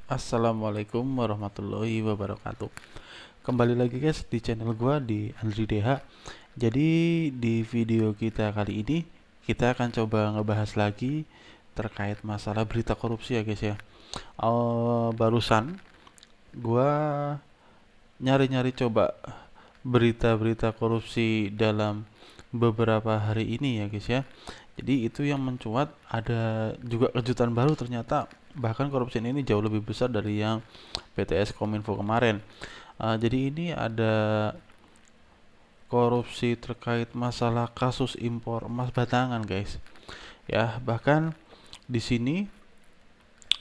Assalamualaikum warahmatullahi wabarakatuh. Kembali lagi guys di channel gua di Andri DH. Jadi di video kita kali ini kita akan coba ngebahas lagi terkait masalah berita korupsi ya guys ya. Barusan gua nyari-nyari coba berita-berita korupsi dalam beberapa hari ini ya guys ya. Jadi itu yang mencuat, ada juga kejutan baru ternyata, bahkan korupsi ini jauh lebih besar dari yang PTS Kominfo kemarin. Jadi ini ada korupsi terkait masalah kasus impor emas batangan guys. Ya, bahkan di sini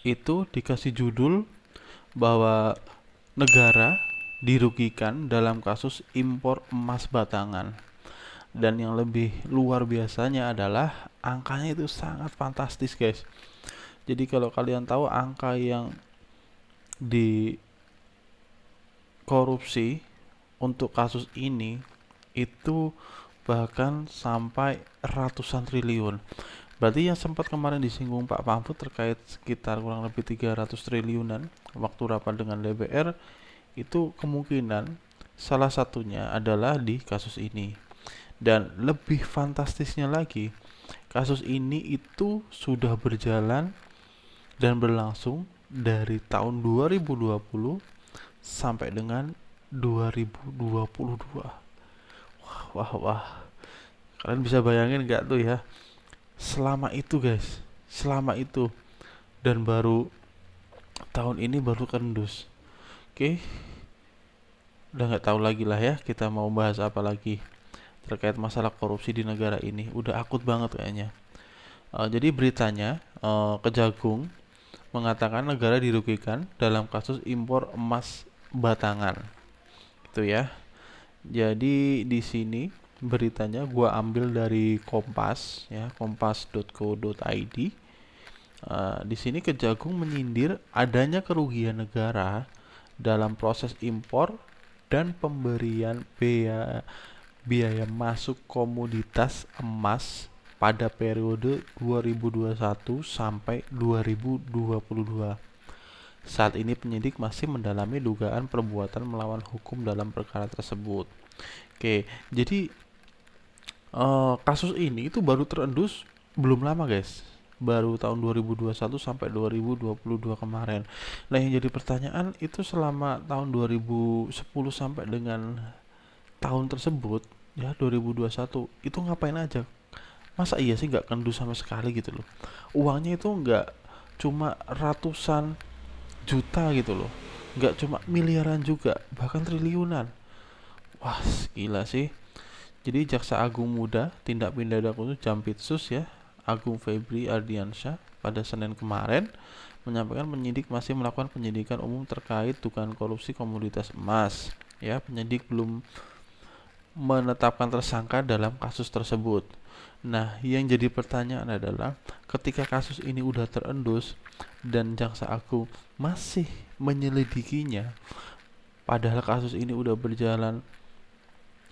itu dikasih judul bahwa negara dirugikan dalam kasus impor emas batangan. Dan yang lebih luar biasanya adalah angkanya itu sangat fantastis guys. Jadi kalau kalian tahu angka yang dikorupsi untuk kasus ini itu bahkan sampai ratusan triliun. Berarti yang sempat kemarin disinggung Pak Mahfud terkait sekitar kurang lebih 300 triliunan waktu rapat dengan DPR, itu kemungkinan salah satunya adalah di kasus ini. Dan lebih fantastisnya lagi, kasus ini itu sudah berjalan dan berlangsung dari tahun 2020 sampai dengan 2022. Wah. Kalian bisa bayangin gak tuh ya? Selama itu guys, selama itu. Dan baru tahun ini baru kendus. Oke, udah gak tahu lagi lah ya kita mau bahas apa lagi terkait masalah korupsi di negara ini. Udah akut banget kayaknya. Jadi beritanya, Kejagung mengatakan negara dirugikan dalam kasus impor emas batangan. Gitu ya. Jadi di sini beritanya gua ambil dari Kompas ya, kompas.co.id. Di sini Kejagung menyindir adanya kerugian negara dalam proses impor dan pemberian biaya masuk komoditas emas pada periode 2021 sampai 2022. Saat ini penyidik masih mendalami dugaan perbuatan melawan hukum dalam perkara tersebut. Oke, jadi kasus ini itu baru terendus belum lama guys. Baru tahun 2021 sampai 2022 kemarin. Nah, yang jadi pertanyaan itu selama tahun 2010 sampai dengan tahun tersebut ya 2021 itu ngapain aja? Masa iya sih nggak kendus sama sekali gitu loh? Uangnya itu nggak cuma ratusan juta gitu loh, nggak cuma miliaran juga, bahkan triliunan. Wah, gila sih. Jadi Jaksa Agung Muda Tindak Pidana Khusus Jampitsus ya, Agung Febri Ardiansyah pada Senin kemarin menyampaikan penyidik masih melakukan penyidikan umum terkait dugaan korupsi komoditas emas. Ya, penyidik belum menetapkan tersangka dalam kasus tersebut. Nah, yang jadi pertanyaan adalah ketika kasus ini udah terendus dan Jaksa Agung masih menyelidikinya, padahal kasus ini udah berjalan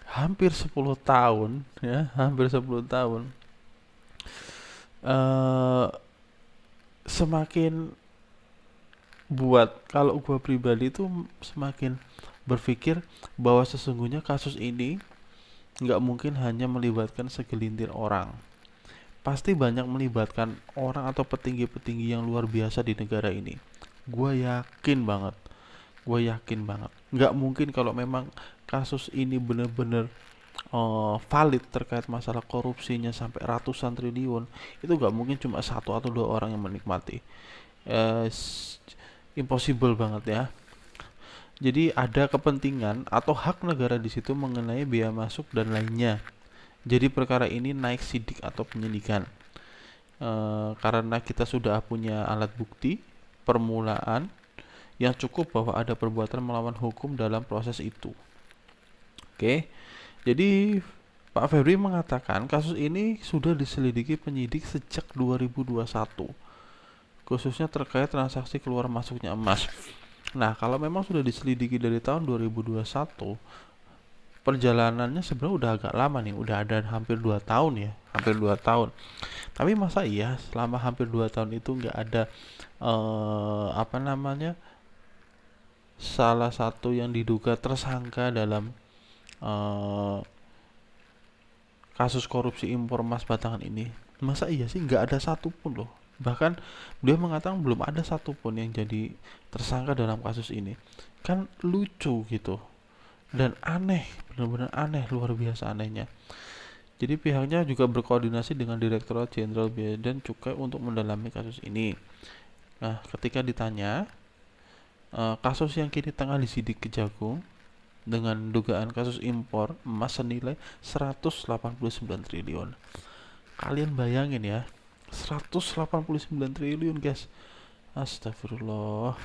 hampir 10 tahun ya, hampir 10 tahun. Semakin buat kalau gua pribadi tuh semakin berpikir bahwa sesungguhnya kasus ini nggak mungkin hanya melibatkan segelintir orang. Pasti banyak melibatkan orang atau petinggi-petinggi yang luar biasa di negara ini. Gue yakin banget. Nggak mungkin kalau memang kasus ini benar-benar valid terkait masalah korupsinya sampai ratusan triliun. Itu nggak mungkin cuma satu atau dua orang yang menikmati. Impossible banget ya. Jadi ada kepentingan atau hak negara di situ mengenai biaya masuk dan lainnya. Jadi perkara ini naik sidik atau penyidikan. Karena kita sudah punya alat bukti permulaan yang cukup bahwa ada perbuatan melawan hukum dalam proses itu. Oke. Jadi Pak Febri mengatakan kasus ini sudah diselidiki penyidik sejak 2021. Khususnya terkait transaksi keluar masuknya emas. Nah, kalau memang sudah diselidiki dari tahun 2021, perjalanannya sebenarnya udah agak lama nih, udah ada hampir 2 tahun ya, hampir 2 tahun. Tapi masa iya selama hampir 2 tahun itu nggak ada apa namanya, salah satu yang diduga tersangka dalam eh, kasus korupsi impor emas batangan ini. Masa iya sih nggak ada satupun loh. Bahkan dia mengatakan belum ada satupun yang jadi tersangka dalam kasus ini. Kan lucu gitu. Dan aneh, benar-benar aneh, luar biasa anehnya. Jadi pihaknya juga berkoordinasi dengan Direktorat Jenderal Bea dan Cukai untuk mendalami kasus ini. Nah, ketika ditanya, kasus yang kini tengah disidik Kejagung dengan dugaan kasus impor emas senilai 189 triliun. Kalian bayangin ya, 189 triliun guys. Astagfirullah.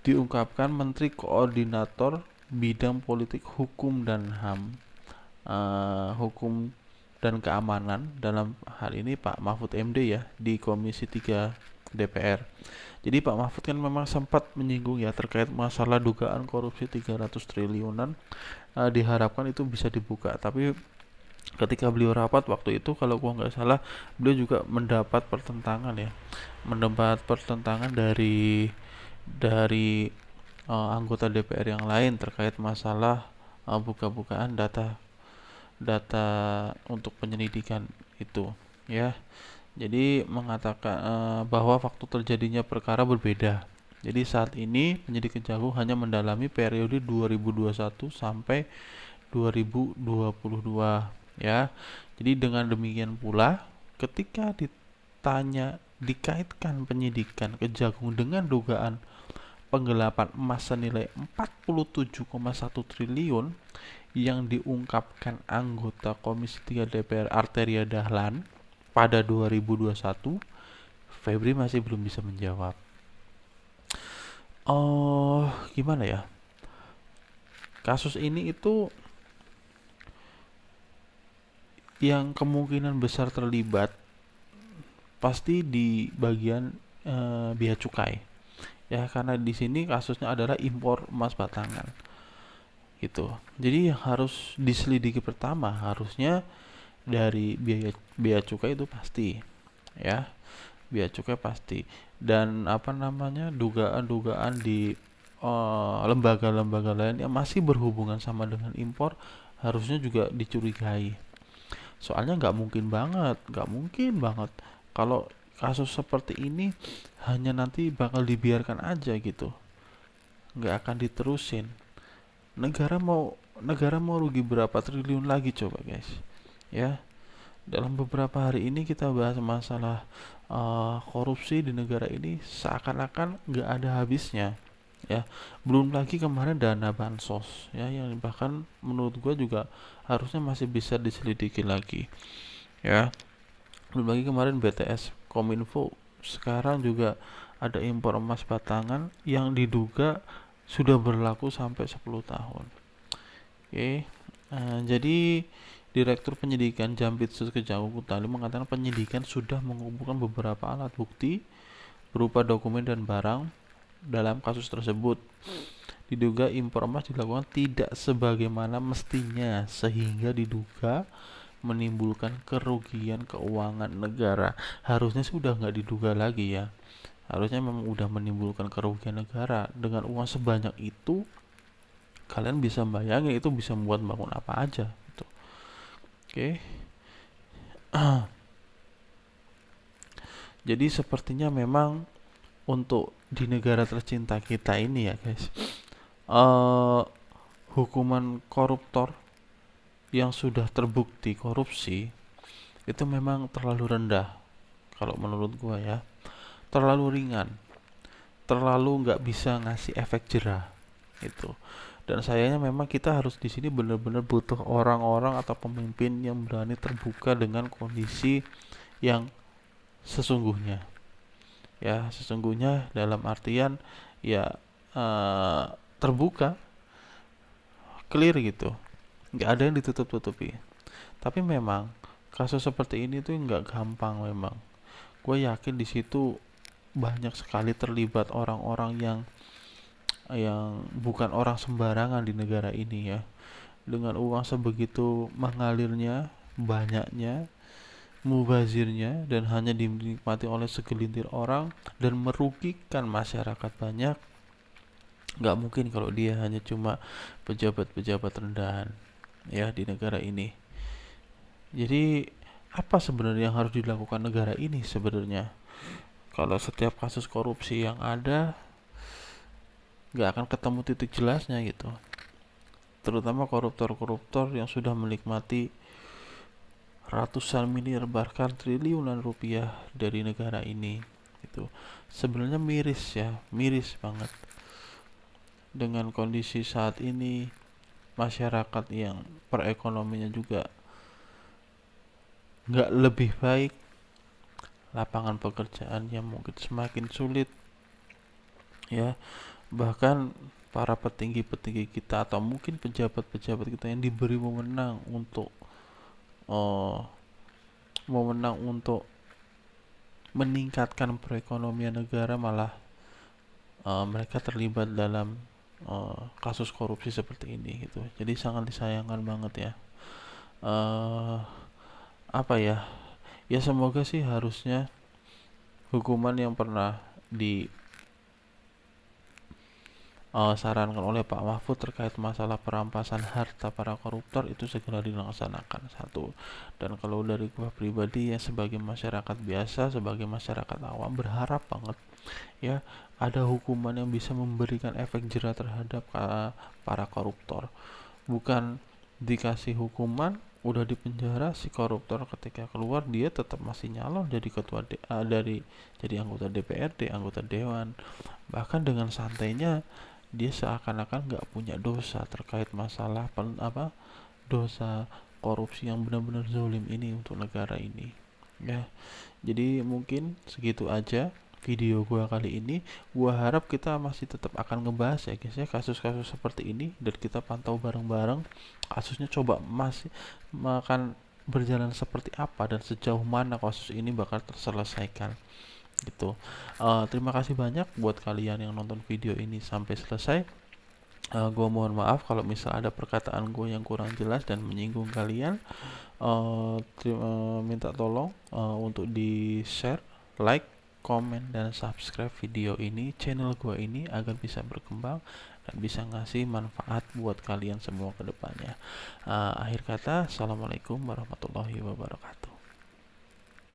Diungkapkan Menteri Koordinator Bidang Politik Hukum dan HAM, Hukum dan Keamanan, dalam hal ini Pak Mahfud MD ya, di Komisi 3 DPR. Jadi Pak Mahfud kan memang sempat menyinggung ya terkait masalah dugaan korupsi 300 triliunan. Diharapkan itu bisa dibuka, tapi ketika beliau rapat waktu itu kalau gua nggak salah, beliau juga mendapat pertentangan ya, mendapat pertentangan dari anggota DPR yang lain terkait masalah buka-bukaan data data untuk penyelidikan itu ya. Jadi mengatakan bahwa waktu terjadinya perkara berbeda. Jadi saat ini penyidik Kejagung hanya mendalami periode 2021 sampai 2022 ya. Jadi dengan demikian pula ketika ditanya dikaitkan penyidikan Kejagung dengan dugaan penggelapan emas senilai 47,1 triliun yang diungkapkan anggota Komisi 3 DPR Arteria Dahlan pada 2021, Febri masih belum bisa menjawab. Oh, gimana ya? Kasus ini itu yang kemungkinan besar terlibat pasti di bagian bea cukai. Ya, karena di sini kasusnya adalah impor emas batangan. Gitu. Jadi yang harus diselidiki pertama harusnya dari bea cukai itu pasti ya, bea cukai pasti, dan apa namanya, dugaan-dugaan di lembaga-lembaga lain yang masih berhubungan sama dengan impor harusnya juga dicurigai. Soalnya nggak mungkin banget kalau kasus seperti ini hanya nanti bakal dibiarkan aja gitu, nggak akan diterusin. Negara mau rugi berapa triliun lagi coba guys ya. Dalam beberapa hari ini kita bahas masalah korupsi di negara ini seakan-akan nggak ada habisnya ya. Belum lagi kemarin dana bansos ya, yang bahkan menurut gue juga harusnya masih bisa diselidiki lagi ya. Belum lagi kemarin BTS Kominfo, sekarang juga ada impor emas batangan yang diduga sudah berlaku sampai 10 tahun. Oke, jadi Direktur Penyidikan Jampitsus Kejagung Kutali mengatakan penyidikan sudah mengumpulkan beberapa alat bukti berupa dokumen dan barang dalam kasus tersebut. Diduga impor emas dilakukan tidak sebagaimana mestinya sehingga diduga menimbulkan kerugian keuangan negara. Harusnya sudah nggak diduga lagi ya. Harusnya memang udah menimbulkan kerugian negara. Dengan uang sebanyak itu, kalian bisa bayangin itu bisa membuat bangun apa aja gitu. Oke. Jadi sepertinya memang untuk di negara tercinta kita ini ya guys, hukuman koruptor yang sudah terbukti korupsi itu memang terlalu rendah kalau menurut gua ya, terlalu ringan, terlalu nggak bisa ngasih efek jerah itu. Dan sayangnya memang kita harus di sini benar-benar butuh orang-orang atau pemimpin yang berani terbuka dengan kondisi yang sesungguhnya ya, sesungguhnya dalam artian ya eh, terbuka, clear gitu, nggak ada yang ditutup-tutupi. Tapi memang kasus seperti ini tuh nggak gampang memang. Gue yakin di situ banyak sekali terlibat orang-orang yang bukan orang sembarangan di negara ini ya. Dengan uang sebegitu mengalirnya, banyaknya, mubazirnya dan hanya dinikmati oleh segelintir orang dan merugikan masyarakat banyak, nggak mungkin kalau dia hanya cuma pejabat-pejabat rendahan ya di negara ini. Jadi apa sebenarnya yang harus dilakukan negara ini sebenarnya? Kalau setiap kasus korupsi yang ada nggak akan ketemu titik jelasnya gitu. Terutama koruptor-koruptor yang sudah menikmati ratusan miliar bahkan triliunan rupiah dari negara ini. Itu sebenarnya miris ya, miris banget dengan kondisi saat ini masyarakat yang perekonomiannya juga nggak lebih baik, lapangan pekerjaan yang mungkin semakin sulit ya, bahkan para petinggi-petinggi kita atau mungkin pejabat-pejabat kita yang diberi uh, wewenang untuk meningkatkan perekonomian negara malah mereka terlibat dalam kasus korupsi seperti ini gitu. Jadi sangat disayangkan banget ya. uh, Apa ya, ya semoga sih harusnya hukuman yang pernah sarankan oleh Pak Mahfud terkait masalah perampasan harta para koruptor itu segera dilaksanakan satu. Dan kalau dari gua pribadi ya sebagai masyarakat biasa, sebagai masyarakat awam berharap banget ya ada hukuman yang bisa memberikan efek jera terhadap para koruptor. Bukan dikasih hukuman udah di penjara, si koruptor ketika keluar dia tetap masih nyalon jadi jadi anggota DPRD, anggota dewan, bahkan dengan santainya dia seakan-akan nggak punya dosa terkait masalah dosa korupsi yang benar-benar zalim ini untuk negara ini ya. Jadi mungkin segitu aja video gua kali ini. Gua harap kita masih tetap akan ngebahas ya guys ya kasus-kasus seperti ini dan kita pantau bareng-bareng kasusnya, coba masih akan berjalan seperti apa dan sejauh mana kasus ini bakal terselesaikan gitu. Terima kasih banyak buat kalian yang nonton video ini sampai selesai. Gue mohon maaf kalau misal ada perkataan gue yang kurang jelas dan menyinggung kalian. Minta tolong untuk di share, like, komen, dan subscribe video ini, channel gue ini agar bisa berkembang dan bisa ngasih manfaat buat kalian semua ke depannya. Akhir kata, assalamualaikum warahmatullahi wabarakatuh.